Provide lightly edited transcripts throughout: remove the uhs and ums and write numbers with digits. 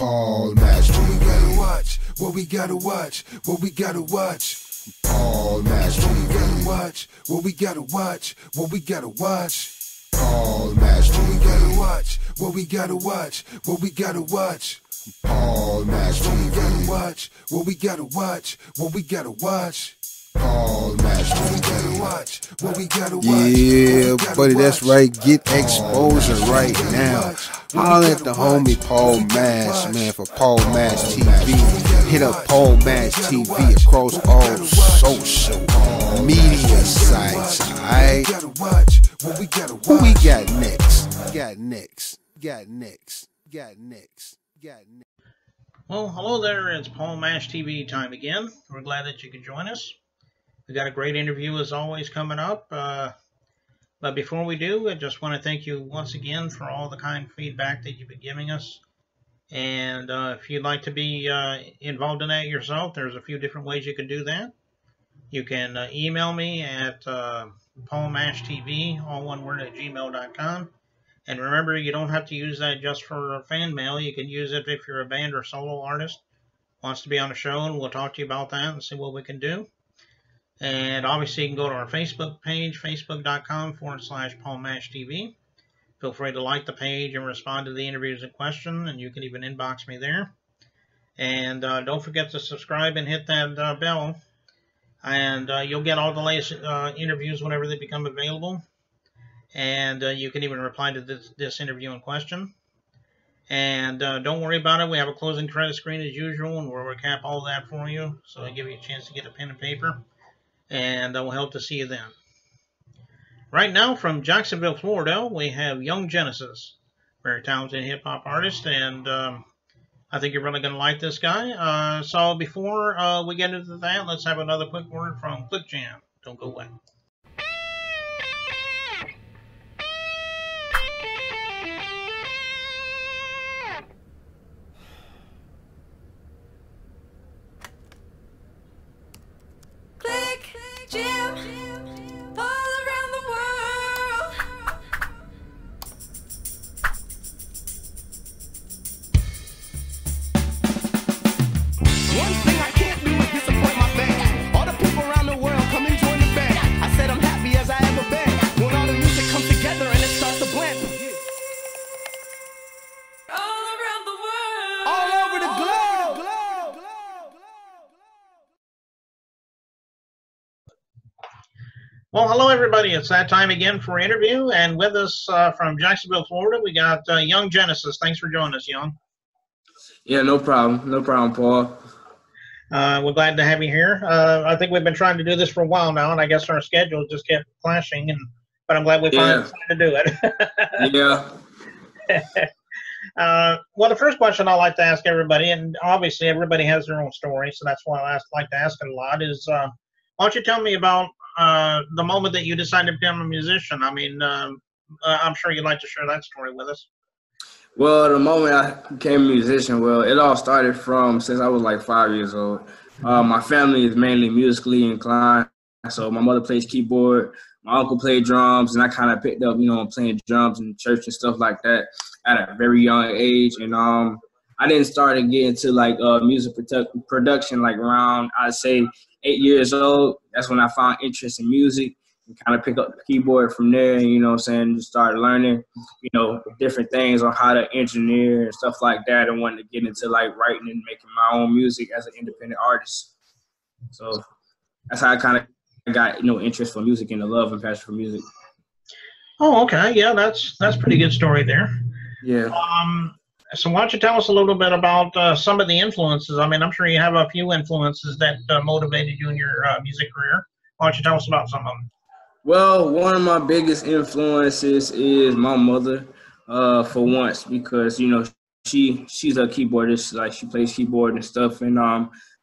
Paul Master. What we gotta watch, what we gotta watch, what we gotta watch. Paul Master. What we gotta watch, what we gotta watch, what we gotta watch. Paul Master. What we gotta watch, what we gotta watch, what we gotta watch. Paul Master. What we gotta watch, what we gotta watch, what we gotta watch. Paul Master. What we gotta watch, what we gotta watch. Yeah, buddy, that's right. Get exposure right now. Holler at the homie Paul Mash, man, for Paul Mash TV. Hit up Paul Mash TV across all social media sites, alright? Who we got next? Well, hello there. It's Paul Mash TV time again. We're glad that you could join us. We got a great interview as always coming up. But before we do, I just want to thank you once again for all the kind feedback that you've been giving us. And if you'd like to be involved in that yourself, there's a few different ways you can do that. You can email me at paulmashtv, all one word, at gmail.com. And remember, you don't have to use that just for fan mail. You can use it if you're a band or solo artist wants to be on the show, and we'll talk to you about that and see what we can do. And obviously, you can go to our Facebook page, facebook.com/PaulMashTV. Feel free to like the page and respond to the interviews in question, and you can even inbox me there. And don't forget to subscribe and hit that bell, and you'll get all the latest interviews whenever they become available. And you can even reply to this interview in question. And don't worry about it. We have a closing credit screen as usual, and we'll recap all that for you, so I give you a chance to get a pen and paper. And I will hope to see you then. Right now, from Jacksonville, Florida, we have Young Genesis, very talented hip-hop artist, and I think you're really going to like this guy. So before we get into that, let's have another quick word from Click Jam. Don't go away. Jam, all around the world. One thing I can't do is disappoint my fans. All the people around the world come and join the band. I said I'm happy as I ever been. When all the music comes together and it starts to blend. All around the world. All over the globe. Well, hello, everybody. It's that time again for an interview. And with us from Jacksonville, Florida, we got Young Genesis. Thanks for joining us, Young. Yeah, no problem. No problem, Paul. We're glad to have you here. I think we've been trying to do this for a while now, and I guess our schedules just kept clashing. But I'm glad we finally decided to do it. Yeah. Well, the first question I like to ask everybody, and obviously everybody has their own story, so that's why I like to ask it a lot, is why don't you tell me about the moment that you decided to become a musician? I mean, I'm sure you'd like to share that story with us. Well, the moment I became a musician, well, it all started from since I was like 5 years old. My family is mainly musically inclined. So my mother plays keyboard, my uncle played drums, and I kind of picked up, playing drums in church and stuff like that at a very young age. And I didn't start to get into like music production like around, I'd say, 8 years old. That's when I found interest in music and kind of pick up the keyboard from there, just started learning, different things on how to engineer and stuff like that, and wanted to get into like writing and making my own music as an independent artist. So that's how I kind of got, interest for music and the love and passion for music. Oh, okay. Yeah, that's a pretty good story there. Yeah. So why don't you tell us a little bit about some of the influences? I mean, I'm sure you have a few influences that motivated you in your music career. Why don't you tell us about some of them? Well, one of my biggest influences is my mother, for once, because, she's a keyboardist, like she plays keyboard and stuff. And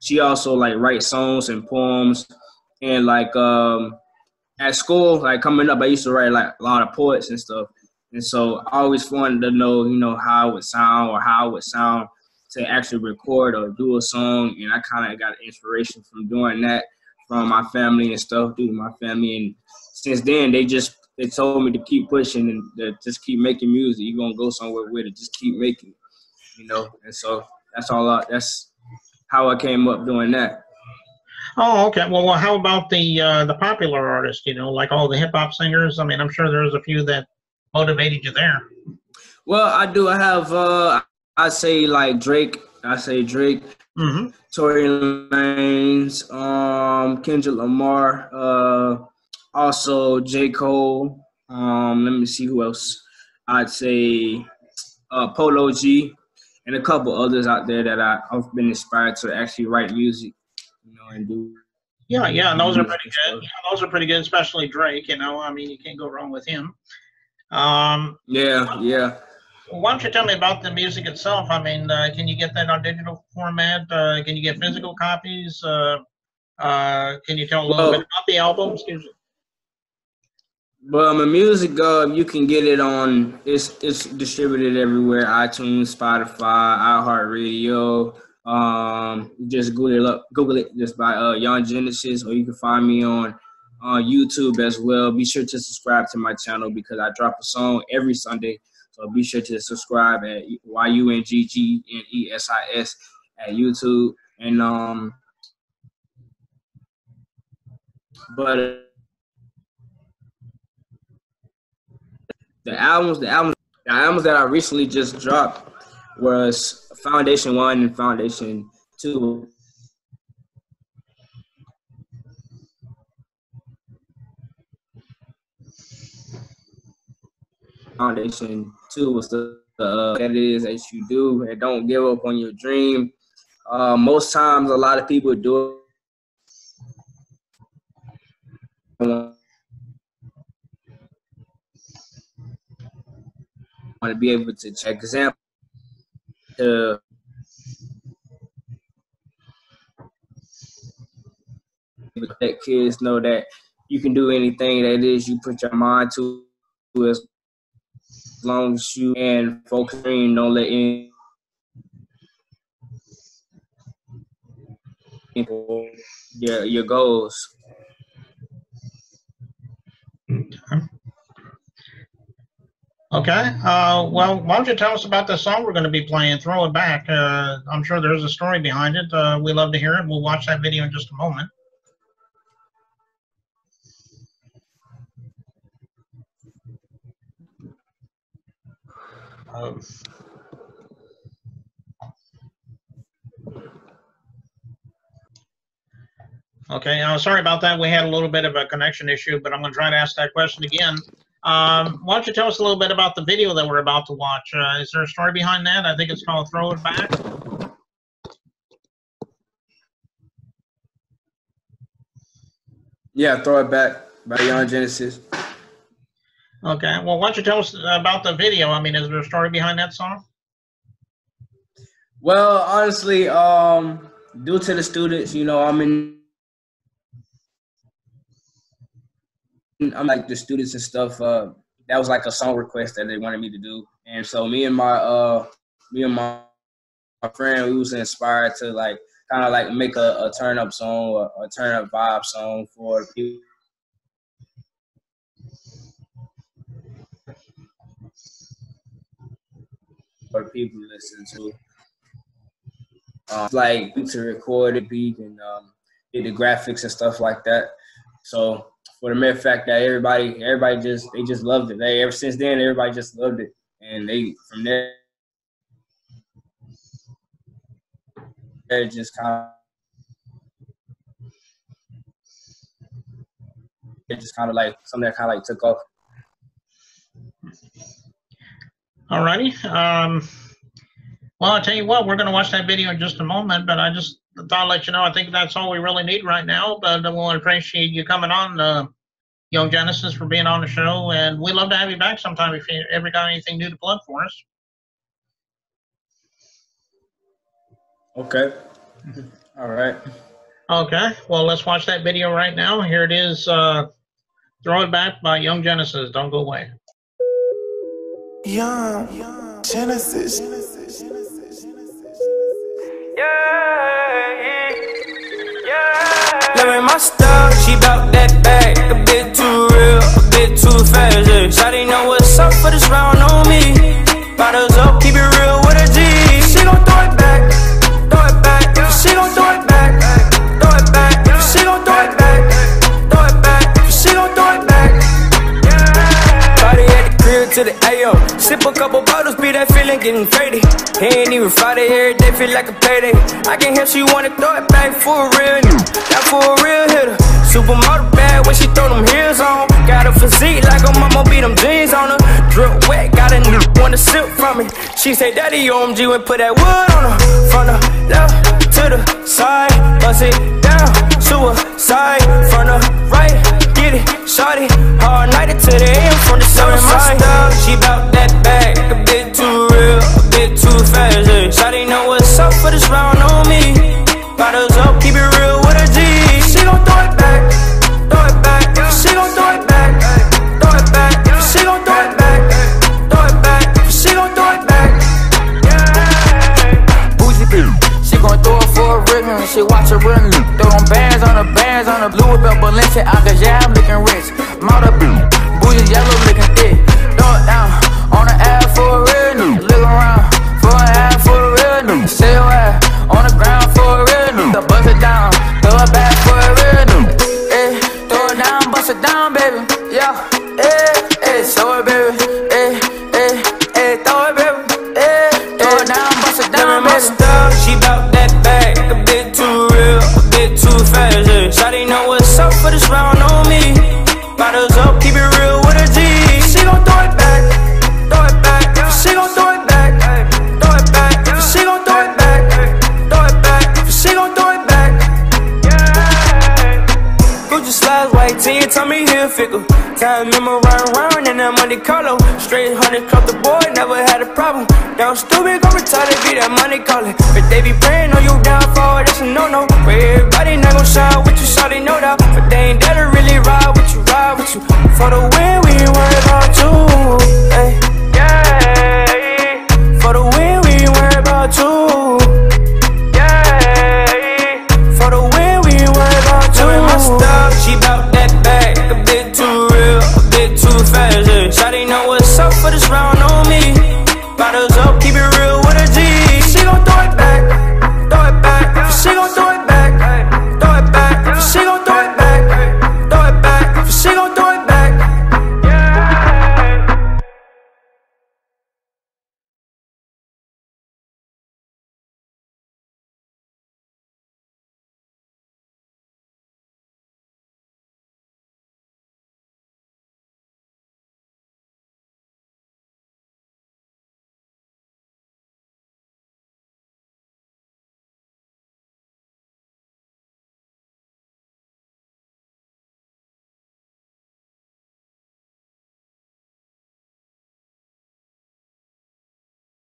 she also like writes songs and poems. And like at school, like coming up, I used to write like a lot of poets and stuff. And so I always wanted to know, how it would sound to actually record or do a song. And I kind of got inspiration from doing that from my family and stuff, due to my family. And since then, they told me to keep pushing and to just keep making music. You're going to go somewhere with it. Just keep making it. you know. And so that's all. That's how I came up doing that. Oh, okay. Well, how about the popular artists? You know, like all the hip hop singers. I mean, I'm sure there's a few that motivated you there. Well, I do. I have. I say like Drake. I say Drake. Mm-hmm. Tory Lanez, Kendrick Lamar, also J. Cole. Let me see who else. I'd say Polo G, and a couple others out there that I've been inspired to actually write music, you know, and do. Yeah, and those are pretty good. Yeah, those are pretty good, especially Drake. You know, I mean, you can't go wrong with him. Yeah. Why don't you tell me about the music itself? I mean, can you get that on digital format? Can you get physical copies? Can you tell a little bit about the album? Excuse me. Well, my music, you can get it on. It's distributed everywhere: iTunes, Spotify, iHeartRadio. Just Google it just by Young Genesis, or you can find me on YouTube as well. Be sure to subscribe to my channel because I drop a song every Sunday. So be sure to subscribe at YUNGGNESIS at YouTube. And but the albums that I recently just dropped was Foundation 1 and Foundation 2. Foundation 2 was the that is that you do, and don't give up on your dream. Most times, a lot of people do it. Want to be able to check example to let kids know that you can do anything that is you put your mind to, as long as you and focusing, don't let any your goals. Okay. Well, why don't you tell us about the song we're going to be playing? Throw It Back. I'm sure there's a story behind it. We love to hear it. We'll watch that video in just a moment. Okay, sorry about that. We had a little bit of a connection issue, but I'm going to try to ask that question again. Why don't you tell us a little bit about the video that we're about to watch? Is there a story behind that? I think it's called Throw It Back. Yeah, Throw It Back by Young Genesis. Okay, well, why don't you tell us about the video? I mean, is there a story behind that song? Well, honestly, due to the students, you know, I'm like the students and stuff. That was like a song request that they wanted me to do, and so me and my friend, we was inspired to like kind of like make a turn up song, a turn up vibe song for people. For people to listen to, like to record it, beat and get the graphics and stuff like that. So for the mere fact that everybody just loved it. Ever since then, everybody just loved it, and they from there it just kind of like something that kind of like took off. Alrighty. Well, I'll tell you what, we're going to watch that video in just a moment, but I just thought I'd let you know I think that's all we really need right now, but we'll appreciate you coming on, Young Genesis, for being on the show, and we'd love to have you back sometime if you ever got anything new to plug for us. Okay. All right. Okay. Well, let's watch that video right now. Here it is, Throw It Back by Young Genesis. Don't go away. Young Genesis. Living my style, she bout that bag. A bit too real, a bit too fast, yeah. Shawty know what's up for this round on me. Bottles up, keep it real with a G. getting faded. He ain't even Friday, every day feel like a payday. I can hear she wanna throw it back for a real nigga, not for a real hitter. Supermodel bad when she throw them heels on. Got a physique like her mama beat them jeans on her. Drip wet, got a nigga wanna sip from me. She say, Daddy, OMG, and put that wood on her. From the left to the side, bust it down, suicide. From the right, get it, shorty, all night until the AM from the summer side. She bout that bag, a bit too real, a bit too fast, yeah. Shorty know what's up for this round on me. Bottles up, keep it real with a G. She gon' throw it back, throw it back. She gon' throw it back, throw it back. She gon' throw it back, throw it back. She gon' throw it back, yeah. Bougie bitch, she gon' throw it for a rhythm. She watch her rhythm. Throw them bands on the Louis belt, Balenciaga, yeah, I'm looking rich. Mount up, bougie yellow looking thick. Throw it down on the ass for a real nigga. Look around for an ass for a real nigga. Say your ass on the ground for a real nigga. Bust it down, throw it back for a real nigga. Eh, throw it down, bust it down, baby. Yeah, show it, baby. Throw it, baby. Throw it down, bust it down, baby. She bout that bag, a bit too real, a bit too fast, yeah. Shawty know what's up for this round on me. Bottles up, keep it real with a G. She gon' throw it back, throw it back. She gon' throw it back, throw it back. She gon' throw it back, throw it back. She gon' throw it back, yeah. Gucci slides, white tee, Tommy Hilfiger. Time memorize round in that Monte Carlo. Straight 100 cup the boy, never had a problem. Down stupid, gon' retire, be that money calling. But they be praying on you downfall, that's a no-no. But everybody not gon' shine with you, shawty, no doubt. But they ain't there to really ride with you, ride with you. For the win,